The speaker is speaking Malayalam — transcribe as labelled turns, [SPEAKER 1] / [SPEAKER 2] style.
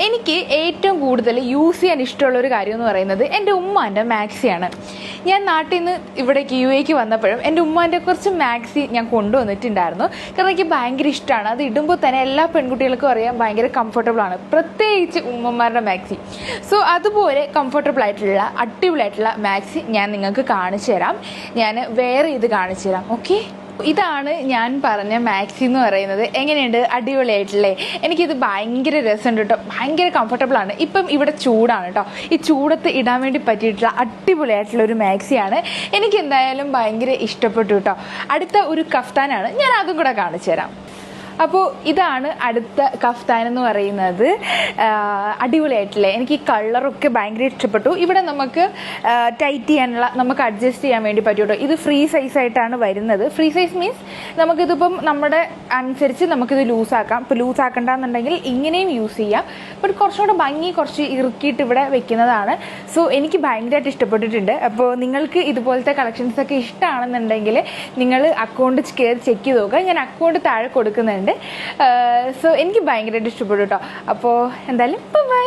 [SPEAKER 1] എനിക്ക് ഏറ്റവും കൂടുതൽ യൂസ് ചെയ്യാൻ ഇഷ്ടമുള്ള ഒരു കാര്യം എന്ന് പറയുന്നത് എൻ്റെ ഉമ്മാൻ്റെ മാക്സിയാണ്. ഞാൻ നാട്ടിൽ നിന്ന് ഇവിടേക്ക് യുഎക്ക് വന്നപ്പോഴും എൻ്റെ ഉമ്മാൻ്റെ കുറച്ച് മാക്സി ഞാൻ കൊണ്ടുവന്നിട്ടുണ്ടായിരുന്നു. കാരണം എനിക്ക് ഭയങ്കര ഇഷ്ടമാണ്. അത് ഇടുമ്പോൾ തന്നെ എല്ലാ പെൺകുട്ടികൾക്കും അറിയാം ഭയങ്കര കംഫർട്ടബിൾ ആണ്, പ്രത്യേകിച്ച് ഉമ്മമാരുടെ മാക്സി. സോ അതുപോലെ കംഫർട്ടബിൾ ആയിട്ടുള്ള അടിപൊളിയായിട്ടുള്ള മാക്സി ഞാൻ നിങ്ങൾക്ക് കാണിച്ചു തരാം. ഞാൻ വെയർ ചെയ്ത് കാണിച്ചു തരാം. ഓക്കെ, ഇതാണ് ഞാൻ പറഞ്ഞ മാക്സി എന്ന് പറയുന്നത്. എങ്ങനെയുണ്ട്? അടിപൊളിയായിട്ടില്ലേ? എനിക്കിത് ഭയങ്കര രസമുണ്ട് കേട്ടോ, ഭയങ്കര കംഫർട്ടബിൾ ആണ്. ഇപ്പം ഇവിടെ ചൂടാണ് കേട്ടോ, ഈ ചൂടത്ത് ഇടാൻ വേണ്ടി പറ്റിയിട്ടുള്ള അടിപൊളിയായിട്ടുള്ള ഒരു മാക്സിയാണ്. എനിക്ക് എന്തായാലും ഭയങ്കര ഇഷ്ടപ്പെട്ടു കേട്ടോ. അടുത്ത ഒരു കഫ്താനാണ്, ഞാൻ അതും കൂടെ കാണിച്ചു തരാം. അപ്പോൾ ഇതാണ് അടുത്ത കഫ്താൻ എന്ന് പറയുന്നത്. അടിപൊളിയായിട്ടില്ലേ? എനിക്ക് ഈ കളറൊക്കെ ഭയങ്കര ഇഷ്ടപ്പെട്ടു. ഇവിടെ നമുക്ക് ടൈറ്റ് ചെയ്യാനുള്ള, നമുക്ക് അഡ്ജസ്റ്റ് ചെയ്യാൻ വേണ്ടി പറ്റും കേട്ടോ. ഇത് ഫ്രീ സൈസായിട്ടാണ് വരുന്നത്. ഫ്രീ സൈസ് മീൻസ് നമുക്കിതിപ്പം നമ്മുടെ അനുസരിച്ച് നമുക്കിത് ലൂസാക്കാം. ഇപ്പോൾ ലൂസാക്കണ്ടെന്നുണ്ടെങ്കിൽ ഇങ്ങനെയും യൂസ് ചെയ്യാം. ബട്ട് കുറച്ചുകൂടെ ഭംഗി കുറച്ച് ഇറുക്കിയിട്ട് ഇവിടെ വെക്കുന്നതാണ്. സോ എനിക്ക് ഭയങ്കരമായിട്ട് ഇഷ്ടപ്പെട്ടിട്ടുണ്ട്. അപ്പോൾ നിങ്ങൾക്ക് ഇതുപോലത്തെ കളക്ഷൻസൊക്കെ ഇഷ്ടമാണെന്നുണ്ടെങ്കിൽ നിങ്ങൾ അക്കൗണ്ട് കയറി ചെക്ക് ചെയ്ത് നോക്കുക. ഞാൻ അക്കൗണ്ട് താഴെ കൊടുക്കുന്നുണ്ട്. സോ എനിക്ക് ഭയങ്കരമായിട്ട് ഇഷ്ടപ്പെട്ടു കേട്ടോ. അപ്പോൾ എന്തായാലും ബൈ.